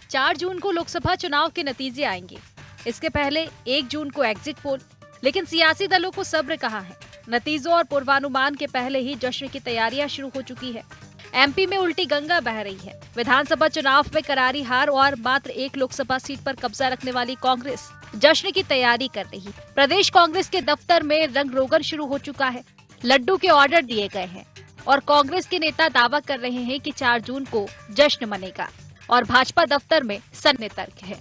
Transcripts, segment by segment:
4 जून को लोकसभा चुनाव के नतीजे आएंगे। इसके पहले 1 जून को एग्जिट पोल, लेकिन सियासी दलों को सब्र कहाँ है। नतीजों और पूर्वानुमान के पहले ही जश्न की तैयारियां शुरू हो चुकी है। एमपी में उल्टी गंगा बह रही है। विधानसभा चुनाव में करारी हार और मात्र 1 लोकसभा सीट पर कब्जा रखने वाली कांग्रेस जश्न की तैयारी कर रही है। प्रदेश कांग्रेस के दफ्तर में रंग रोगन शुरू हो चुका है। लड्डू के ऑर्डर दिए गए हैं और कांग्रेस के नेता दावा कर रहे हैं कि 4 जून को जश्न मनेगा और भाजपा दफ्तर में सन्ने तर्क है।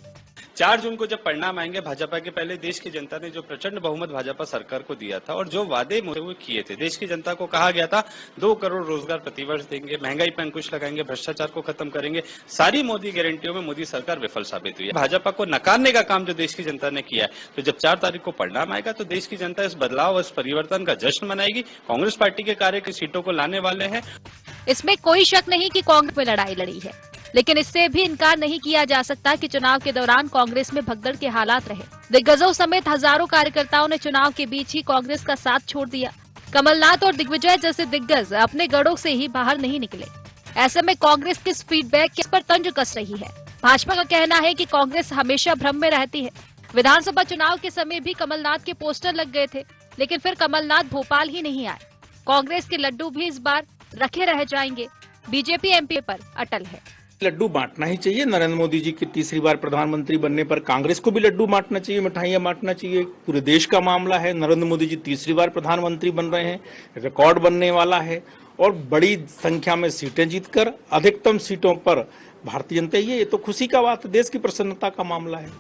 4 जून को जब परिणाम आएंगे भाजपा के, पहले देश की जनता ने जो प्रचंड बहुमत भाजपा सरकार को दिया था और जो वादे वो किए थे, देश की जनता को कहा गया था 2 करोड़ रोजगार प्रतिवर्ष देंगे, महंगाई पर अंकुश लगाएंगे, भ्रष्टाचार को खत्म करेंगे, सारी मोदी गारंटियों में मोदी सरकार विफल साबित हुई है। भाजपा को नकारने का काम जो देश की जनता ने किया है, तो जब 4 तारीख को परिणाम आएगा तो देश की जनता इस बदलाव, इस परिवर्तन का जश्न मनाएगी। कांग्रेस पार्टी के कार्य की सीटों को लाने वाले हैं। इसमें कोई शक नहीं कि कांग्रेस में लड़ाई लड़ी है, लेकिन इससे भी इनकार नहीं किया जा सकता कि चुनाव के दौरान कांग्रेस में भगदड़ के हालात रहे। दिग्गजों समेत हजारों कार्यकर्ताओं ने चुनाव के बीच ही कांग्रेस का साथ छोड़ दिया। कमलनाथ और दिग्विजय जैसे दिग्गज अपने गढ़ों से ही बाहर नहीं निकले। ऐसे में कांग्रेस किस फीडबैक पर तंज कस रही है। भाजपा का कहना है कि कांग्रेस हमेशा भ्रम में रहती है। विधानसभा चुनाव के समय भी कमलनाथ के पोस्टर लग गए थे, लेकिन फिर कमलनाथ भोपाल ही नहीं आए। कांग्रेस के लड्डू भी इस बार रखे रह जाएंगे। बीजेपी एमपी पर अटल है। लड्डू बांटना ही चाहिए। नरेंद्र मोदी जी की तीसरी बार प्रधानमंत्री बनने पर कांग्रेस को भी लड्डू बांटना चाहिए, मिठाइयां बांटना चाहिए। पूरे देश का मामला है। नरेंद्र मोदी जी तीसरी बार प्रधानमंत्री बन रहे हैं, रिकॉर्ड बनने वाला है और बड़ी संख्या में सीटें जीतकर अधिकतम सीटों पर भारतीय जनता, ये तो खुशी का बात है, देश की प्रसन्नता का मामला है।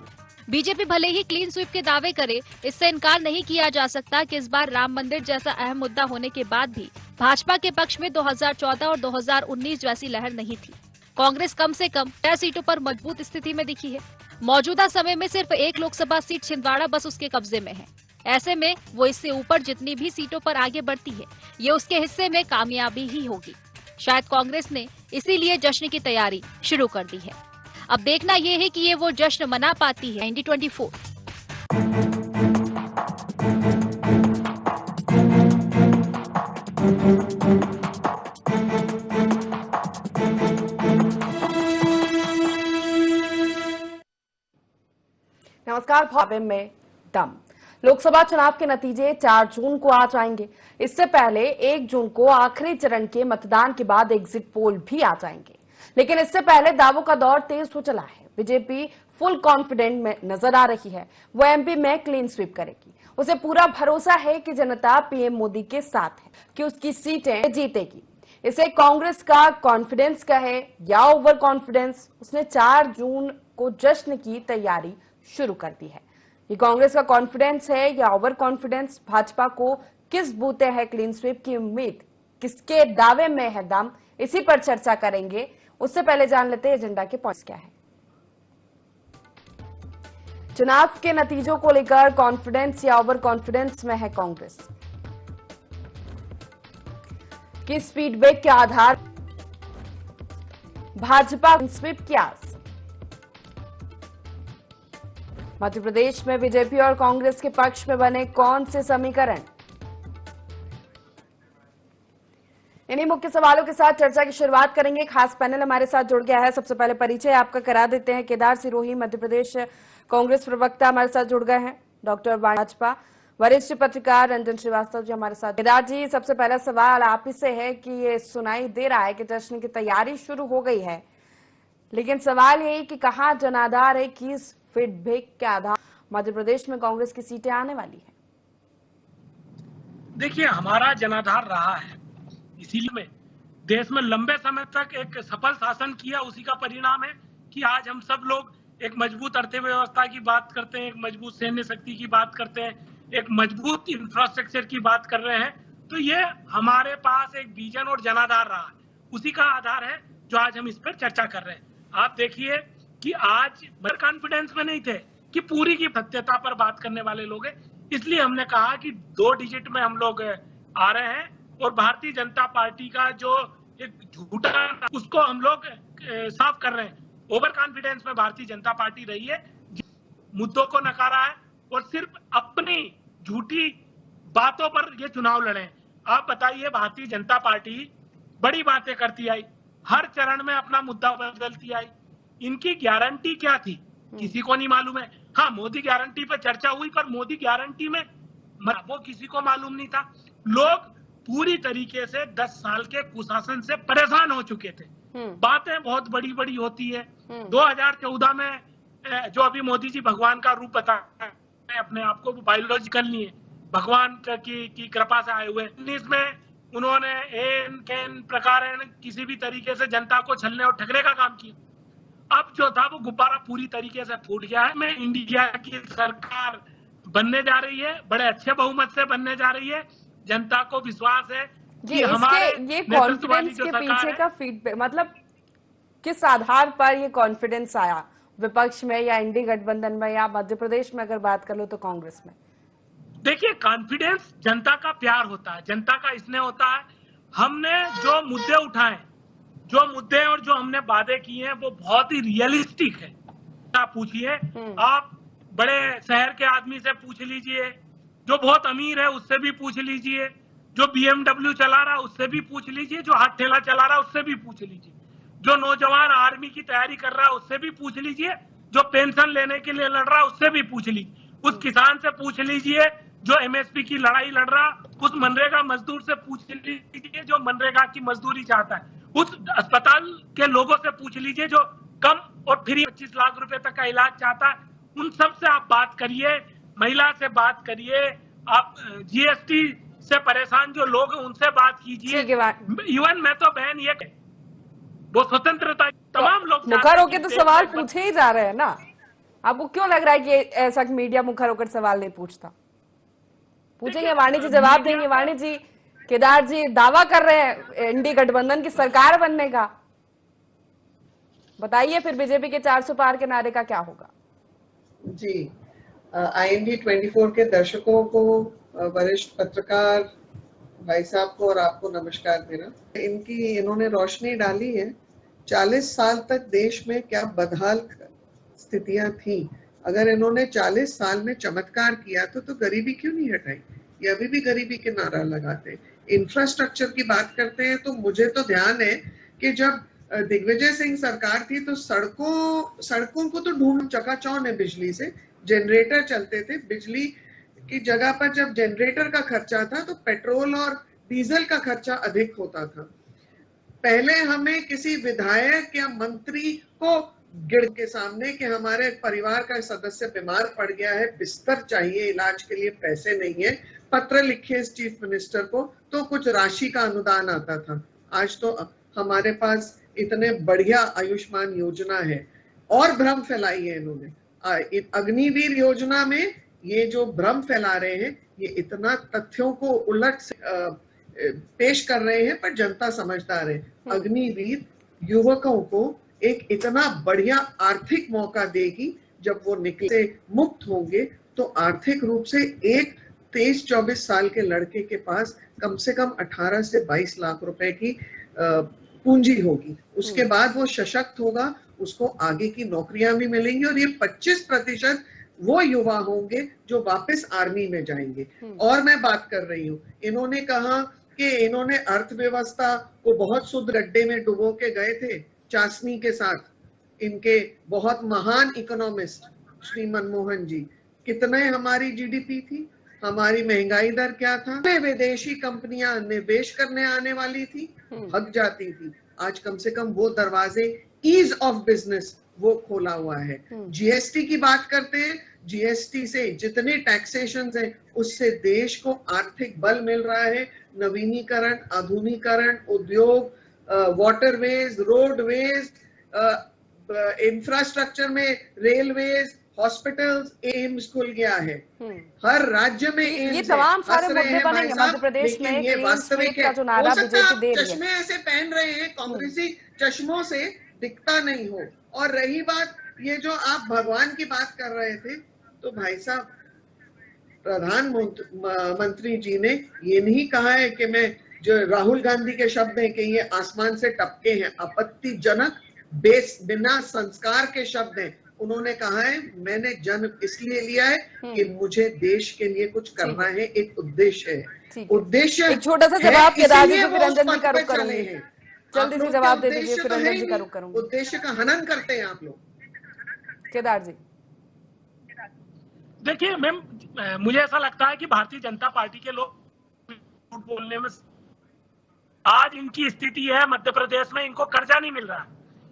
बीजेपी भले ही क्लीन स्वीप के दावे करे, इससे इनकार नहीं किया जा सकता कि इस बार राम मंदिर जैसा अहम मुद्दा होने के बाद भी भाजपा के पक्ष में 2014 और 2019 जैसी लहर नहीं थी। कांग्रेस कम से कम 6 सीटों पर मजबूत स्थिति में दिखी है। मौजूदा समय में सिर्फ 1 लोकसभा सीट छिंदवाड़ा बस उसके कब्जे में है। ऐसे में वो इससे ऊपर जितनी भी सीटों पर आगे बढ़ती है, ये उसके हिस्से में कामयाबी ही होगी। शायद कांग्रेस ने इसीलिए जश्न की तैयारी शुरू कर दी है। अब देखना ये है कि ये वो जश्न मना पाती है। 2024 नमस्कार। भावे में दम। लोकसभा चुनाव के नतीजे 4 जून को आ जाएंगे। इससे पहले 1 जून को आखिरी चरण के मतदान के बाद एग्जिट पोल भी आ जाएंगे, लेकिन इससे पहले दावों का दौर तेज हो चला है। बीजेपी फुल कॉन्फिडेंट में नजर आ रही है। वो एमपी में क्लीन स्वीप करेगी। उसे पूरा भरोसा है कि जनता पीएम मोदी के साथ है, कि उसकी सीटें जीतेगी। इसे कांग्रेस का कॉन्फिडेंस कहे या ओवर कॉन्फिडेंस, उसने 4 जून को जश्न की तैयारी शुरू कर दी है। ये कांग्रेस का कॉन्फिडेंस है या ओवर कॉन्फिडेंस? भाजपा को किस बूते है क्लीन स्वीप की उम्मीद? किसके दावे में है दम? इसी पर चर्चा करेंगे। उससे पहले जान लेते हैं एजेंडा के पॉइंट्स क्या है। चुनाव के नतीजों को लेकर कॉन्फिडेंस या ओवर कॉन्फिडेंस में है कांग्रेस? किस फीडबैक के आधार भाजपा स्वीप की आस? मध्य प्रदेश में बीजेपी और कांग्रेस के पक्ष में बने कौन से समीकरण? इन्हीं मुख्य सवालों के साथ चर्चा की शुरुआत करेंगे। खास पैनल हमारे साथ जुड़ गया है। सबसे पहले परिचय आपका करा देते हैं। केदार सिरोही, मध्य प्रदेश कांग्रेस प्रवक्ता, हमारे साथ जुड़ गए हैं। डॉक्टर भाजपा वरिष्ठ पत्रकार रंजन श्रीवास्तव जी हमारे साथ। केदार जी, सबसे पहला सवाल आप ही से है कि ये सुनाई दे रहा है कि जश्न की तैयारी शुरू हो गई है, लेकिन सवाल यही कि कहां जनाधार है, किस फीडबैक के आधार मध्य प्रदेश में कांग्रेस की सीटें आने वाली है? देखिए, हमारा जनाधार रहा है, इसीलिए देश में लंबे समय तक एक सफल शासन किया, उसी का परिणाम है कि आज हम सब लोग एक मजबूत अर्थव्यवस्था की बात करते हैं, एक मजबूत सैन्य शक्ति की बात करते हैं, एक मजबूत इंफ्रास्ट्रक्चर की बात कर रहे हैं। तो ये हमारे पास एक विजन और जनाधार रहा है, उसी का आधार है जो आज हम इस पर चर्चा कर रहे हैं। आप देखिए कि आज कॉन्फिडेंस में नहीं थे कि पूरी की सत्यता पर बात करने वाले लोग हैं, इसलिए हमने कहा कि 2 डिजिट में हम लोग आ रहे हैं और भारतीय जनता पार्टी का जो एक झूठा उसको हम लोग साफ कर रहे हैं। ओवर कॉन्फिडेंस में भारतीय जनता पार्टी रही है, मुद्दों को नकारा है और सिर्फ अपनी झूठी बातों पर ये चुनाव लड़े। आप बताइए, भारतीय जनता पार्टी बड़ी बातें करती आई, हर चरण में अपना मुद्दा बदलती आई, इनकी गारंटी क्या थी किसी को नहीं मालूम है। हाँ, मोदी गारंटी पे चर्चा हुई, पर मोदी गारंटी में वो किसी को मालूम नहीं था। लोग पूरी तरीके से 10 साल के कुशासन से परेशान हो चुके थे। बातें बहुत बड़ी बड़ी होती है। 2014 में जो अभी मोदी जी भगवान का रूप बताए अपने आप को, वो बायोलॉजिकल नहीं है, भगवान की कृपा से आए हुए। 19 में उन्होंने एन प्रकार किसी भी तरीके से जनता को छलने और ठगने का काम किया। अब जो था वो गुब्बारा पूरी तरीके से फूट गया है। मैं इंडिया की सरकार बनने जा रही है, बड़े अच्छे बहुमत से बनने जा रही है। जनता को विश्वास है कि हमारे ये कॉन्फिडेंस के पीछे का फीडबैक, मतलब किस आधार पर ये कॉन्फिडेंस आया विपक्ष में या इंडी गठबंधन में या मध्य प्रदेश में अगर बात कर लो तो कांग्रेस में? देखिए, कॉन्फिडेंस जनता का प्यार होता है, जनता का स्नेह होता है। हमने जो मुद्दे उठाए, जो मुद्दे और जो हमने वादे किए हैं, वो बहुत ही रियलिस्टिक है। आप पूछिए, आप बड़े शहर के आदमी से पूछ लीजिए, जो बहुत अमीर है उससे भी पूछ लीजिए, जो BMW चला रहा है उससे भी पूछ लीजिए, जो हाथ ठेला चला रहा है उससे भी पूछ लीजिए, जो नौजवान आर्मी की तैयारी कर रहा है उससे भी पूछ लीजिए, जो पेंशन लेने के लिए लड़ रहा है उससे भी पूछ लीजिए, उस किसान से पूछ लीजिए जो MSP की लड़ाई लड़ रहा, उस मनरेगा मजदूर से पूछ लीजिए जो मनरेगा की मजदूरी चाहता है, उस अस्पताल के लोगों से पूछ लीजिए जो कम और फ्री 25 लाख रुपए तक का इलाज चाहता है। उन सब से आप बात करिए, महिला से बात करिए, आप GST से परेशान जो लोग हैं उनसे बात कीजिए। इवन मैं तो बहन ये वो स्वतंत्रता तमाम लोग मुखर होकर तो सवाल पूछे ही जा रहे हैं ना। आपको क्यों लग रहा है कि ऐसा मीडिया मुखर होकर सवाल नहीं पूछता? पूछेंगे, वाणी जी जवाब देंगे। वाणी जी, केदार जी दावा कर रहे हैं इंडी गठबंधन की सरकार बनने का, बताइए फिर बीजेपी के 400 पार के नारे का क्या होगा? जी, IND 24 के दर्शकों को, वरिष्ठ पत्रकार भाई साहब को और आपको नमस्कार मेरा। इन्होंने रोशनी डाली है 40 साल तक देश में क्या बदहाल स्थितियां थी। अगर इन्होंने 40 साल में चमत्कार किया तो गरीबी क्यों नहीं हटाई? ये अभी भी गरीबी के नारा लगाते। इंफ्रास्ट्रक्चर की बात करते हैं तो मुझे तो ध्यान है कि जब दिग्विजय सिंह सरकार थी तो सड़कों को तो ढूंढ चकाचौंध है, बिजली से जनरेटर चलते थे। बिजली की जगह पर जब जनरेटर का खर्चा था तो पेट्रोल और डीजल का खर्चा अधिक होता था। पहले हमें किसी विधायक या मंत्री को गिर के सामने कि हमारे परिवार का सदस्य बीमार पड़ गया है, बिस्तर चाहिए, इलाज के लिए पैसे नहीं है, पत्र लिखे चीफ मिनिस्टर को तो कुछ राशि का अनुदान आता था। आज तो हमारे पास इतने बढ़िया आयुष्मान योजना है। और भ्रम फैलाई है इन्होंने अग्निवीर योजना में। ये जो भ्रम फैला रहे हैं, ये इतना तथ्यों को उलट पेश कर रहे हैं, पर जनता समझदार है। अग्निवीर युवकों को एक इतना बढ़िया आर्थिक मौका देगी, जब वो निकले से मुक्त होंगे तो आर्थिक रूप से एक 23-24 साल के लड़के के पास कम से कम 18 से 22 लाख रुपए की पूंजी होगी। उसके बाद वो सशक्त होगा, उसको आगे की नौकरियां भी मिलेंगी और ये 25% वो युवा होंगे जो वापस आर्मी में जाएंगे। और मैं बात कर रही हूँ, इन्होंने कहा कि इन्होंने अर्थव्यवस्था को बहुत शुद्ध गड्ढे में डुबो के गए थे चाशनी के साथ। इनके बहुत महान इकोनॉमिस्ट श्री मनमोहन जी, कितने हमारी GDP थी, हमारी महंगाई दर क्या था, विदेशी कंपनियां निवेश करने आने वाली थी, भाग जाती थी। आज कम से कम वो दरवाजे ईज ऑफ बिजनेस वो खोला हुआ है। GST की बात करते हैं, GST से जितने टैक्सेशन है उससे देश को आर्थिक बल मिल रहा है। नवीनीकरण, आधुनिकरण, उद्योग, वाटरवेज, रोडवेज, इंफ्रास्ट्रक्चर में रेलवेज, हॉस्पिटल्स, एम्स खुल गया है। हर राज्य में एम्स ये तमाम सारे मुद्दे बनेंगे मध्य प्रदेश में। ये वास्तविक है। जो नारा बीजेपी दे रही है, चश्मे ऐसे पहन रहे हैं, कांग्रेसी चश्मों से दिखता नहीं हो। और रही बात ये जो आप भगवान की बात कर रहे थे, तो भाई साहब प्रधानमंत्री जी ने ये नहीं कहा है कि मैं, जो राहुल गांधी के शब्द हैं कि ये आसमान से टपके हैं, आपत्तिजनक बिना संस्कार के शब्द हैं। उन्होंने कहा है मैंने जन्म इसलिए लिया है कि मुझे देश के लिए कुछ करना है, एक उद्देश्य है। उद्देश्य एक छोटा सा जवाब केदार जी से फिर रंजन जी का रुख करूंगी। जल्दी से जवाब दे दीजिए फिर रंजन जी का रुख करूंगी। उद्देश्य का हनन करते हैं आप लोग। केदार जी देखिए मैम, मुझे ऐसा लगता है कि भारतीय जनता पार्टी के लोग झूठ बोलने में, आज इनकी स्थिति है मध्य प्रदेश में इनको कर्जा नहीं मिल रहा।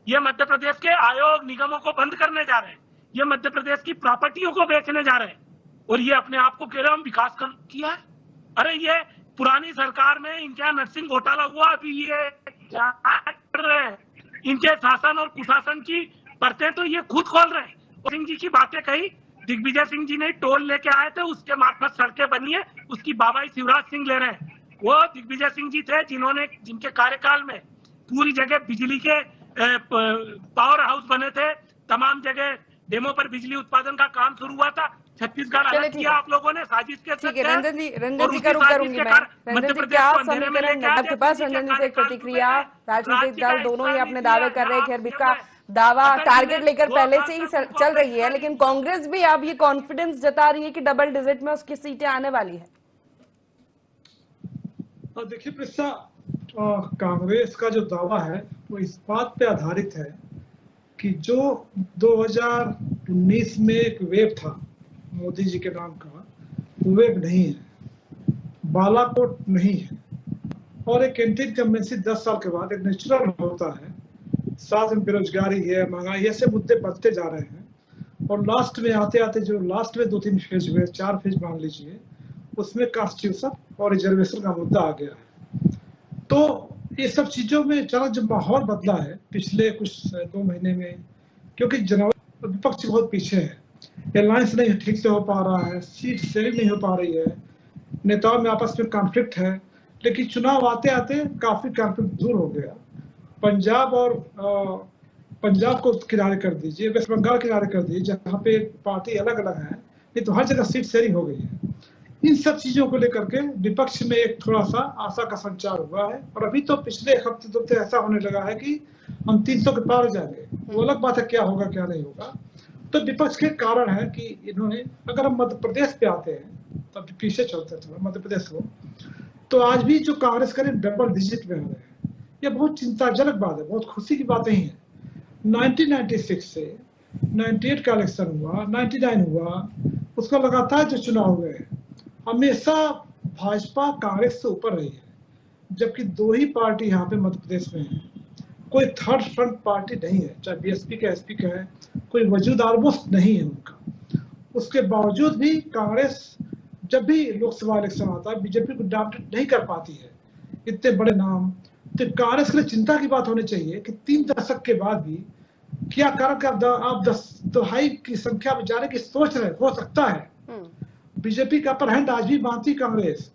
ये मध्य प्रदेश के आयोग निगमों को बंद करने जा रहे हैं, ये मध्य प्रदेश की प्रॉपर्टियों को बेचने जा रहे हैं, और ये अपने आप को कह रहे हम विकास किया है। अरे ये पुरानी सरकार में इनके यहाँ नर्सिंग घोटाला हुआ, अभी ये क्या कर रहे हैं? इनके शासन और कुशासन की परतें तो ये खुद खोल रहे हैं। और सिंह जी की बातें कही, दिग्विजय सिंह जी ने टोल लेके आए थे, उसके मार्फत सड़कें बनी है, उसकी बाबाई शिवराज सिंह ले रहे हैं। वो दिग्विजय सिंह जी थे जिनके कार्यकाल में पूरी जगह बिजली के पावर हाउस बने थे, तमाम जगह डेमो पर बिजली उत्पादन का काम शुरू हुआ था। छत्तीसगढ़ अलग किया आप लोगों ने साजिश के ठीक है। रंजन जी का रुख करूंगी मैं। रंजन जी क्या समीकरण आपके पास? रंजन जी से एक प्रतिक्रिया। राजनीतिक दल दोनों ही अपने दावे कर रहे हैं, खैर का दावा टारगेट लेकर पहले से ही चल रही है, लेकिन कांग्रेस भी अब ये कॉन्फिडेंस जता रही है कि डबल डिजिट में उसकी सीटें आने वाली है। देखिए प्रिस्सा, कांग्रेस का जो दावा है वो इस बात पे आधारित है कि जो 2019 में एक वेव था मोदी जी के नाम का, वो वेव नहीं है, बालाकोट नहीं है, और एक एंटी इनकम्बेंसी 10 साल के बाद एक नेचुरल होता है। साथ में बेरोजगारी है, महंगाई, ऐसे मुद्दे बढ़ते जा रहे हैं, और लास्ट में आते आते जो लास्ट में 2-3 फेज हुए, 4 फेज मान लीजिए, उसमें कॉन्स्टिट्यूशन और रिजर्वेशन का मुद्दा आ गया है। तो ये सब चीजों में चला जो माहौल बदला है पिछले कुछ 2 महीने में, क्योंकि जनवरी विपक्ष बहुत पीछे है, अलायंस नहीं ठीक से हो पा रहा है, सीट शेयरिंग नहीं हो पा रही है, नेताओं में आपस में कॉन्फ्लिक्ट है, लेकिन चुनाव आते आते काफी कॉन्फ्लिक्ट दूर हो गया। पंजाब को किनारे कर दीजिए, वेस्ट बंगाल किनारे कर दीजिए, जहाँ पे पार्टी अलग अलग है, ये तो हर जगह सीट शेयरिंग हो गई है। इन सब चीजों को लेकर के विपक्ष में एक थोड़ा सा आशा का संचार हुआ है, और अभी तो पिछले एक हफ्ते 2 हफ्ते ऐसा होने लगा है कि हम 300 के पार हो जाएंगे। वो अलग बात है क्या होगा क्या नहीं होगा। तो विपक्ष के कारण है कि इन्होंने, अगर हम मध्य प्रदेश पे आते हैं तब तो पीछे चलते हैं थोड़ा मध्य प्रदेश को, तो आज भी जो कांग्रेस करे डबल डिजिट में आ रहे हैं, ये बहुत चिंताजनक बात है, बहुत खुशी की बात नहीं है। 1996 से 98 का इलेक्शन हुआ, 99 हुआ, उसका लगातार जो चुनाव हुए हैं, हमेशा भाजपा कांग्रेस से ऊपर रही है, जबकि 2 ही पार्टी यहाँ पे मध्य प्रदेश में है, कोई थर्ड फ्रंट पार्टी नहीं है, चाहे बीएसपी का एसपी का है, कोई वजूद ऑलमोस्ट नहीं है उनका। उसके बावजूद भी कांग्रेस जब भी लोकसभा इलेक्शन आता है बीजेपी को डॉमिनेट नहीं कर पाती है, इतने बड़े नाम। तो कांग्रेस के लिए चिंता की बात होनी चाहिए कि 3 दशक के बाद भी क्या कारण आप 10 दहाई की संख्या में जाने की सोच रहे हो सकता है। बीजेपी का अपर हैंड आज भी बांधती कांग्रेस,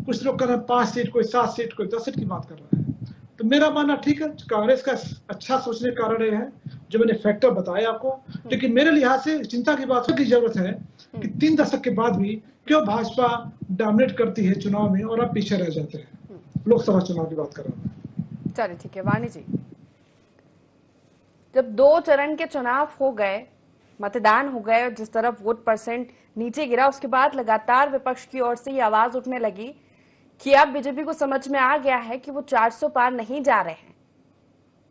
कुछ लोग कर रहे हैं 5 सीट, कोई 7 सीट, कोई 10 सीट की बात कर रहा है। तो मेरा मानना ठीक है, कांग्रेस का अच्छा सोचने का कारण ये है जो मैंने फैक्टर बताया आपको, लेकिन मेरे लिहाज से चिंता की बात की जरूरत है कि 3 दशक के बाद भी क्यों भाजपा डोमिनेट करती है चुनाव में और अब पीछे रह जाते हैं। लोकसभा चुनाव की बात कर रहा हूँ। चलिए ठीक है। वाणी जी, जब 2 चरण के चुनाव हो गए, मतदान हो गए, और जिस तरफ वोट परसेंट नीचे गिरा, उसके बाद लगातार विपक्ष की ओर से ये आवाज उठने लगी कि अब बीजेपी को समझ में आ गया है कि वो 400 पार नहीं जा रहे हैं,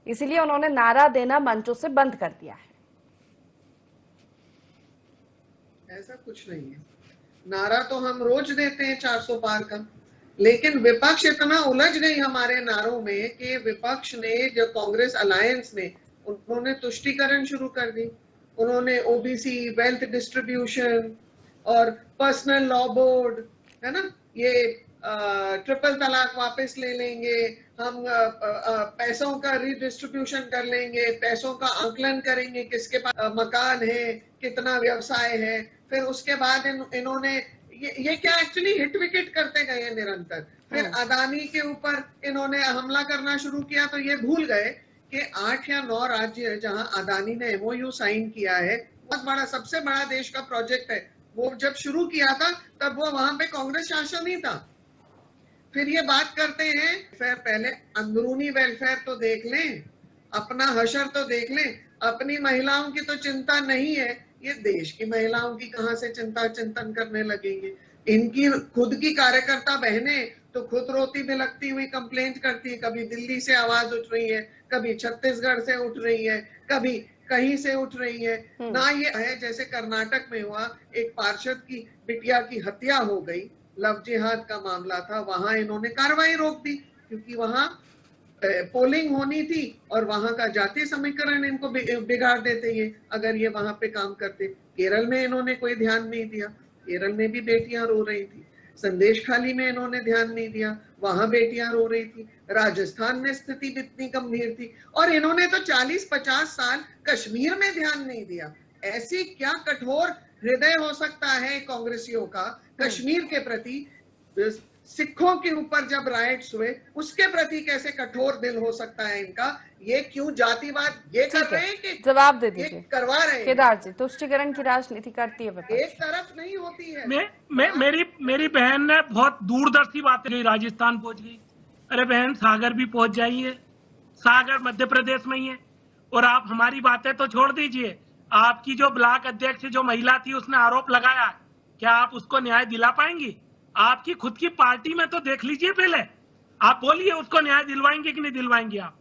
इसीलिए उन्होंने नारा देना मंचों से बंद कर दिया है। ऐसा कुछ नहीं है, नारा तो हम रोज देते हैं 400 पार का, लेकिन विपक्ष इतना उलझ गई हमारे नारों में कि विपक्ष ने, जो कांग्रेस अलायंस ने, उन्होंने तुष्टीकरण शुरू कर दी। उन्होंने ओबीसी, वेल्थ डिस्ट्रीब्यूशन और पर्सनल लॉ बोर्ड, है ना, ये ट्रिपल तलाक वापस ले लेंगे, हम पैसों का रीडिस्ट्रीब्यूशन कर लेंगे, पैसों का आंकलन करेंगे, किसके पास मकान है, कितना व्यवसाय है। फिर उसके बाद इन्होंने ये क्या एक्चुअली हिट विकेट करते गए निरंतर। फिर अदानी के ऊपर इन्होंने हमला करना शुरू किया, तो ये भूल गए कि 8 या 9 राज्य जहां अदानी ने एमओयू साइन किया है, बहुत बड़ा, सबसे बड़ा देश का प्रोजेक्ट है, वो जब शुरू किया था तब वो वहां पे कांग्रेस शासन ही था। फिर ये बात करते हैं, फिर पहले अंदरूनी वेलफेयर तो देख लें, अपना हशर तो देख लें, अपनी महिलाओं की तो चिंता नहीं है, ये देश की महिलाओं की कहां से चिंतन करने लगेंगे। इनकी खुद की कार्यकर्ता बहनें तो खुद रोती बिलखती हुई कंप्लेंट करती है, कभी दिल्ली से आवाज उठ रही है, कभी छत्तीसगढ़ से उठ रही है, कभी कहीं से उठ रही है। ना ये है जैसे कर्नाटक में हुआ, एक पार्षद की बिटिया की हत्या हो गई, लव जिहाद का मामला था, वहां इन्होंने कार्रवाई रोक दी क्योंकि वहां पोलिंग होनी थी और वहां का जातीय समीकरण इनको बिगाड़ देते ये अगर ये वहां पे काम करते। केरल में इन्होंने कोई ध्यान नहीं दिया, केरल में भी बेटियां रो रही थी। संदेश खाली में इन्होंने ध्यान नहीं दिया, वहां बेटियां रो रही थी। राजस्थान में स्थिति इतनी गंभीर थी और इन्होंने तो 40-50 साल कश्मीर में ध्यान नहीं दिया। ऐसी क्या कठोर हृदय हो सकता है कांग्रेसियों का कश्मीर के प्रति? सिखों के ऊपर जब राइट्स हुए उसके प्रति कैसे कठोर दिल हो सकता है इनका? ये क्यों जातिवाद ये कर रहे हैं कि जवाब दे दीजिए करवा रहे हैं? केदार जी, तुष्टिकरण की राजनीति करती है विपक्ष, एक तरफ नहीं होती है। मेरी बहन ने बहुत दूरदर्शी बातें की, राजस्थान पहुंच गई। अरे बहन, सागर भी पहुंच जाइए, सागर मध्य प्रदेश में ही है। और आप हमारी बातें तो छोड़ दीजिए, आपकी जो ब्लॉक अध्यक्ष जो महिला थी उसने आरोप लगाया, क्या आप उसको न्याय दिला पाएंगी? आपकी खुद की पार्टी में तो देख लीजिए पहले, आप बोलिए उसको न्याय दिलवाएंगे कि नहीं दिलवाएंगे आप?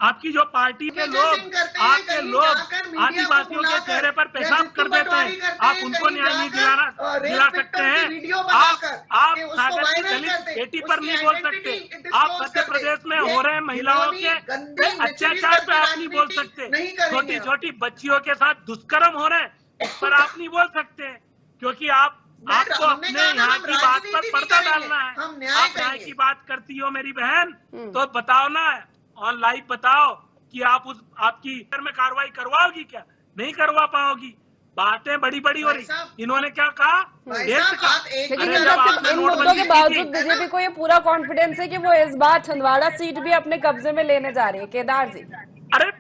आपकी जो पार्टी के लोग, आपके लोग आदिवासियों के चेहरे पर पेशाब कर देते हैं, आप उनको न्याय नहीं दिला सकते हैं? आप सागर की दलित बेटी पर नहीं बोल सकते, आप मध्य प्रदेश में हो रहे महिलाओं के अत्याचार पे आप नहीं बोल सकते, छोटी छोटी बच्चियों के साथ दुष्कर्म हो रहे हैं इस पर आप नहीं बोल सकते, क्योंकि आपको अपने यहाँ की बात पर पर्दा डालना है। आप न्याय की बात करती हो मेरी बहन, तो बताओ ना, ऑन लाइव बताओ कि आप आपकी घर में कार्रवाई करवाओगी क्या? नहीं करवा पाओगी। बातें बड़ी बड़ी हो रही। इन्होंने क्या कहा? लेकिन इन मुद्दों के बावजूद बीजेपी को ये पूरा कॉन्फिडेंस है कि वो इस बार छिंदवाड़ा सीट भी अपने कब्जे में लेने जा रही है। केदार जी, अरे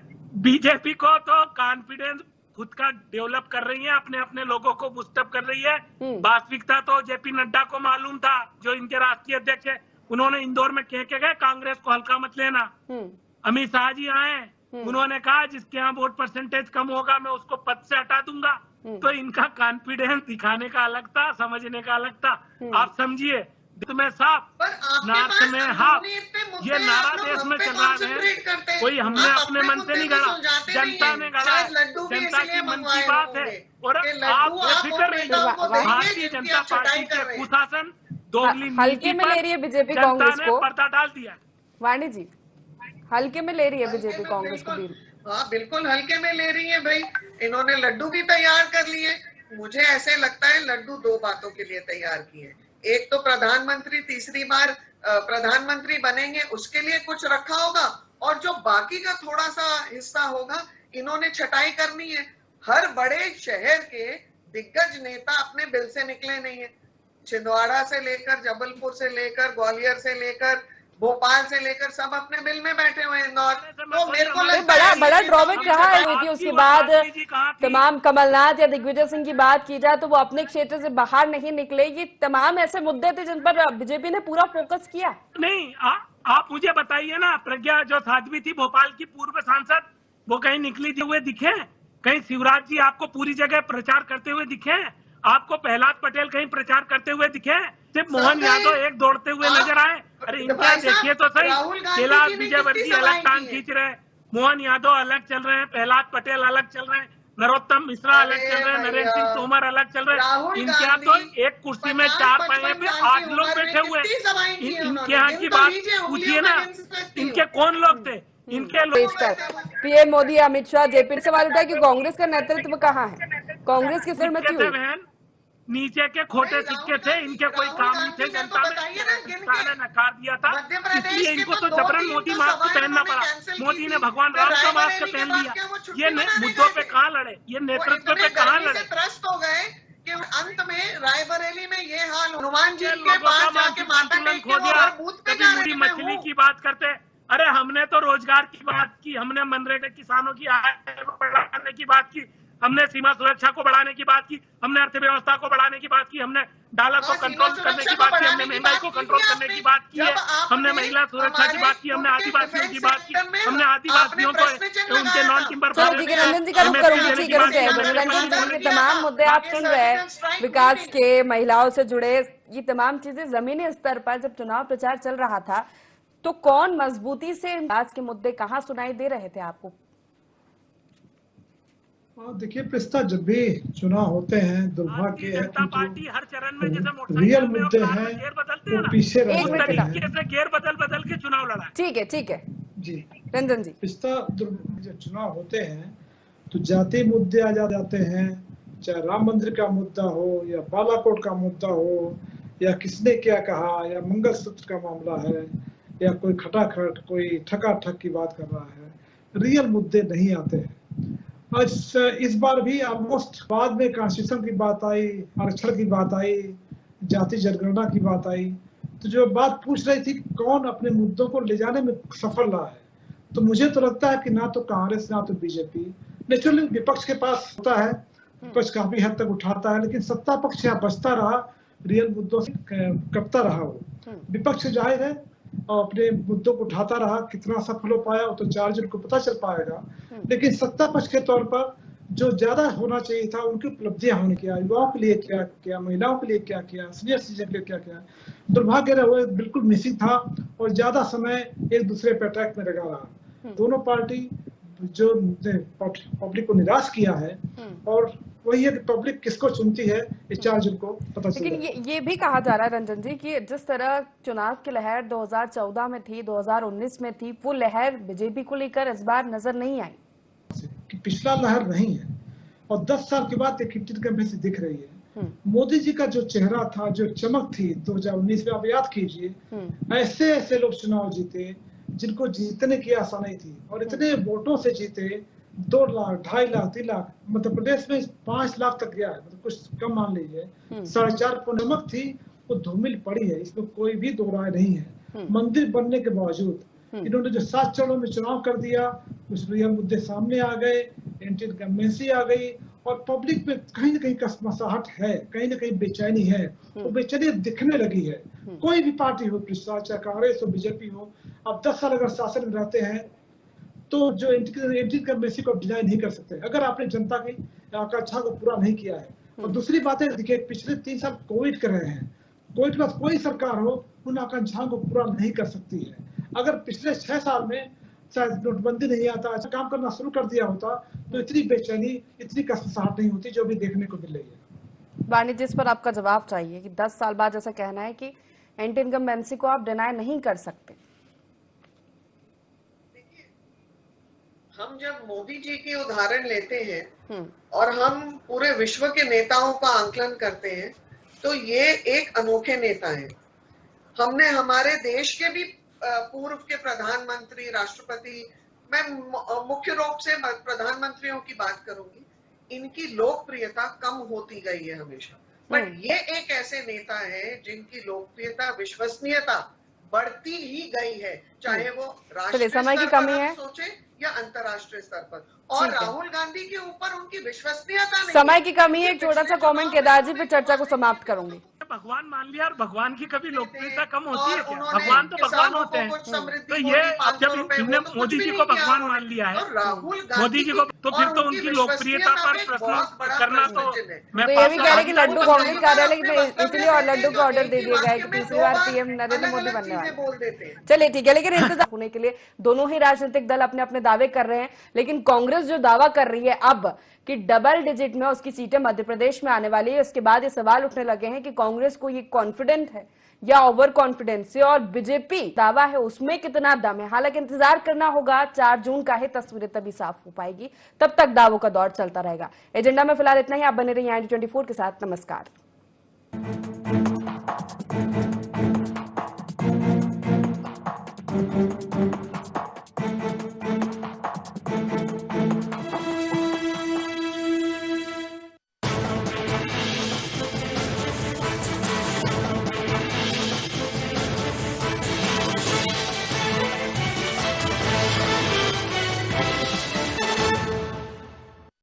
बीजेपी को तो कॉन्फिडेंस खुद का डेवलप कर रही है, अपने अपने लोगों को बूस्टअप कर रही है। वास्तविकता तो जेपी नड्डा को मालूम था, जो इनके राष्ट्रीय अध्यक्ष है। उन्होंने इंदौर में कह के गए कांग्रेस को हल्का मत लेना। अमित शाह जी आए, उन्होंने कहा जिसके यहाँ वोट परसेंटेज कम होगा मैं उसको पद से हटा दूंगा। तो इनका कॉन्फिडेंस दिखाने का अलग था, समझने का अलग था। आप समझिए, में साफ, नार्थ में हाफ, ये नारा देश में चल रहा है। कोई हमने अपने मन से नहीं गढ़ा, जनता ने गढ़ा है, जनता की मन की बात है। और आप बेफिक्र रहिए, भारतीय जनता पार्टी के कुशासन दोगली हल्के में ले रही है बीजेपी कांग्रेस को, पर्दा डाल दिया। वाणी जी, हल्के में ले रही है बीजेपी कांग्रेस को बिल? हाँ बिल्कुल हल्के में ले रही है भाई। इन्होंने लड्डू भी तैयार कर लिए। मुझे ऐसे लगता है लड्डू दो बातों के लिए तैयार किए। एक तो प्रधानमंत्री तीसरी बार प्रधानमंत्री बनेंगे उसके लिए कुछ रखा होगा, और जो बाकी का थोड़ा सा हिस्सा होगा इन्होंने छटाई करनी है। हर बड़े शहर के दिग्गज नेता अपने बिल से निकले नहीं है। छिंदवाड़ा से लेकर, जबलपुर से लेकर, ग्वालियर से लेकर, भोपाल से लेकर सब अपने बिल में बैठे हुए हैं। इंदौर तो मेरे को लगता है बड़ा ड्रॉबैक रहा है कि उसके बाद तमाम कमलनाथ या दिग्विजय सिंह की बात की जाए तो वो अपने क्षेत्र से बाहर नहीं निकले। ये तमाम ऐसे मुद्दे थे जिन पर बीजेपी ने पूरा फोकस किया। नहीं, आप मुझे बताइए ना, प्रज्ञा जो साध्वी थी भोपाल की पूर्व सांसद, वो कहीं निकली हुए दिखे? कहीं शिवराज जी आपको पूरी जगह प्रचार करते हुए दिखे? आपको प्रहलाद पटेल कहीं प्रचार करते हुए दिखे? सिर्फ मोहन यादव एक दौड़ते हुए नजर आए? अरे इनका देखिए तो सही, कैलाश विजयवर्गीय अलग टांग खींच रहे हैं, मोहन यादव अलग चल रहे हैं, प्रहलाद पटेल अलग चल रहे हैं, नरोत्तम मिश्रा अलग चल रहे हैं, नरेंद्र सिंह तोमर अलग चल रहे हैं। इनके यहाँ तो एक कुर्सी में 4 पाए पे 8 लोग बैठे हुए हैं। इनके यहाँ की बात पूछिए ना, इनके कौन लोग थे? इनके लोग। पीएम मोदी, अमित शाह, जेपी सवाल उठाया कि कांग्रेस का नेतृत्व कहाँ है? कांग्रेस की सहमति हुई? बहन, नीचे के खोटे सिक्के थे, इनके कोई काम नहीं थे। जनता ने नकार दिया था, इसलिए इनको तो जबरन मोदी मास्क पहनना पड़ा। मोदी ने भगवान राम का मास्क पहन लिया। ये मुद्दों पे कहाँ लड़े? ये नेतृत्व पे कहाँ लड़े? त्रस्त हो गए कि अंत में रायबरेली में ये हाल, हनुमान जी के पास जाके माथा टेक दिया। कभी मुड़ी मछली की बात करते, अरे हमने तो रोजगार की बात की, हमने मनरेगा किसानों की आय बढ़ाने की बात की, हमने सीमा सुरक्षा को बढ़ाने की बात की, हमने अर्थव्यवस्था को बढ़ाने की बात की, हमने डॉलर को कंट्रोल करने की बात की, हमने महंगाई को कंट्रोल करने की बात की है, हमने महिला सुरक्षा की बात की, हमने आदिवासियों की बात की, हमने आदिवासियों को उनके नॉन टिम्बर। चलो ठीक है रंजन जी का रुख करूंगी, ठीक है रंजन जी, ये तमाम मुद्दे आप सुन रहे हैं, विकास के, महिलाओं से जुड़े ये तमाम चीजें जमीनी स्तर पर जब चुनाव प्रचार चल रहा था तो कौन मजबूती से विकास के मुद्दे कहाँ सुनाई दे रहे थे आपको? देखिए पिस्ता, जब भी चुनाव होते हैं दुर्भाग्य है जनता पार्टी हर चरण में जैसे रियल मुद्दे हैं वो पीछे रह जाते हैं। गेर बदल के चुनाव लड़ा। ठीक है जी रंजन जी, पिस्ता जब चुनाव होते हैं तो जाति मुद्दे आ जाते हैं, चाहे राम मंदिर का मुद्दा हो या बालाकोट का मुद्दा हो या किसने क्या कहा या मंगलसूत्र का मामला है या कोई खटाखट कोई ठकाठक की बात कर रहा है, रियल मुद्दे नहीं आते हैं। इस बार भी ऑलमोस्ट बाद में कॉन्स्टिट्यूशन की बात आई, आरक्षण की बात आई, जाति जनगणना की बात आई, तो जो बात पूछ रही थी कौन अपने मुद्दों को ले जाने में सफल रहा है, तो मुझे तो लगता है कि ना तो कांग्रेस ना तो बीजेपी। नेचुरली विपक्ष के पास होता है, विपक्ष काफी हद तक उठाता है, लेकिन सत्ता पक्ष यहाँ बचता रहा, रियल मुद्दों से कपता रहा। वो विपक्ष जाहिर है और अपने मुद्दों को उठाता रहा, कितना सफल हो पाया वो तो 4 जून को पता चल पाएगा, लेकिन सत्ता पक्ष के तौर पर जो ज्यादा होना चाहिए था उनकी उपलब्धियां होने किया, युवाओं के लिए क्या किया, महिलाओं के लिए क्या किया, सीनियर सिटीजन के लिए क्या किया, दुर्भाग्य रहा वो बिल्कुल मिसिंग था और ज्यादा समय एक दूसरे पे अटैक में लगा रहा। दोनों पार्टी जो पब्लिक को निराश किया है और वही है कि पब्लिक किसको चुनती है इस 4 जून को पता चलेगा। लेकिन ये भी कहा जा रहा है रंजन जी कि जिस तरह चुनाव की लहर 2014 में थी, 2019 में थी, वो लहर बीजेपी को लेकर इस बार नजर नहीं आई कि पिछला लहर नहीं है और 10 साल के बाद एक गंभीर से दिख रही है। मोदी जी का जो चेहरा था, जो चमक थी 2019 में, आप याद कीजिए, ऐसे लोग चुनाव जीते जिनको जीतने की आशा नहीं थी और इतने वोटों से जीते, 2 लाख 2.5 लाख 3 लाख, मध्य प्रदेश में 5 लाख तक गया है, मतलब कुछ कम मान लीजिए, 4.5 नमक थी वो धूमिल पड़ी है, इसमें कोई भी दो राय नहीं है। मंदिर बनने के बावजूद इन्होंने जो 7 चरणों में चुनाव कर दिया, कुछ रियल मुद्दे सामने आ गए, एंटी इनकम्बेंसी आ गई और पब्लिक में कहीं ना कहीं कसमसाहट है, कहीं ना कहीं बेचैनी है, वो बेचैनी दिखने लगी है। कोई भी पार्टी हो, चाहे कांग्रेस हो बीजेपी हो, अब 10 साल अगर शासन में रहते हैं तो जो एंटी इनकम्बेंसी को डिनाई नहीं कर सकते अगर आपने जनता की आकांक्षा को पूरा नहीं किया है। और दूसरी बात है, देखिए पिछले 3 साल कोविड कर रहे हैं, कोविड के बाद कोई सरकार हो उन आकांक्षाओं को पूरा नहीं कर सकती है। अगर पिछले 6 साल में शायद नोटबंदी नहीं आता, अच्छा काम करना शुरू कर दिया होता तो इतनी बेचैनी, इतनी कसमसाहट नहीं होती जो भी देखने को मिल रही है। वाणी, जिस पर आपका जवाब चाहिए कि 10 साल बाद ऐसा कहना है कि एंटी इनकम्बेंसी को आप डिनाई नहीं कर सकते। हम जब मोदी जी की उदाहरण लेते हैं और हम पूरे विश्व के नेताओं का आंकलन करते हैं तो ये एक अनोखे नेता हैं। हमने हमारे देश के भी पूर्व के प्रधानमंत्री, राष्ट्रपति, मैं मुख्य रूप से प्रधानमंत्रियों की बात करूंगी, इनकी लोकप्रियता कम होती गई है हमेशा, बट ये एक ऐसे नेता है जिनकी लोकप्रियता, विश्वसनीयता बढ़ती ही गई है, चाहे वो राष्ट्रीय समय की कमी है सोचे या अंतर्राष्ट्रीय स्तर पर। और राहुल गांधी के ऊपर उनकी विश्वसनीयता नहीं, समय की कमी है। एक छोटा सा कमेंट केदार जी पे चर्चा को समाप्त करूंगी। भगवान मान लिया और भगवान की कभी लोकप्रियता कम होती है क्या? भगवान तो भगवान होते हैं। तो ये जब इन्होंने मोदी जी को भगवान मान लिया है, मोदी जी को, तो फिर तो उनकी लोकप्रियता पर प्रश्न करना तो मैं ये भी कह रहे कि लड्डू कांग्रेस कार्यालय में इसलिए और लड्डू को ऑर्डर दे दिया गया है कि तीसरी बार पीएम नरेंद्र मोदी बनने वाले। चलिए ठीक है, लेकिन इंतजार होने के लिए दोनों ही राजनीतिक दल अपने अपने दावे कर रहे हैं, लेकिन कांग्रेस जो दावा कर रही है अब कि डबल डिजिट में उसकी सीटें मध्य प्रदेश में आने वाली है, इसके बाद ये सवाल उठने लगे हैं कि कांग्रेस को ये कॉन्फिडेंट है या ओवर कॉन्फिडेंस, और बीजेपी दावा है उसमें कितना दम है। हालांकि इंतजार करना होगा, 4 जून का ही तस्वीरें तभी साफ हो पाएगी, तब तक दावों का दौर चलता रहेगा। एजेंडा में फिलहाल इतना ही। आप बने रहिए IND24 के साथ। नमस्कार।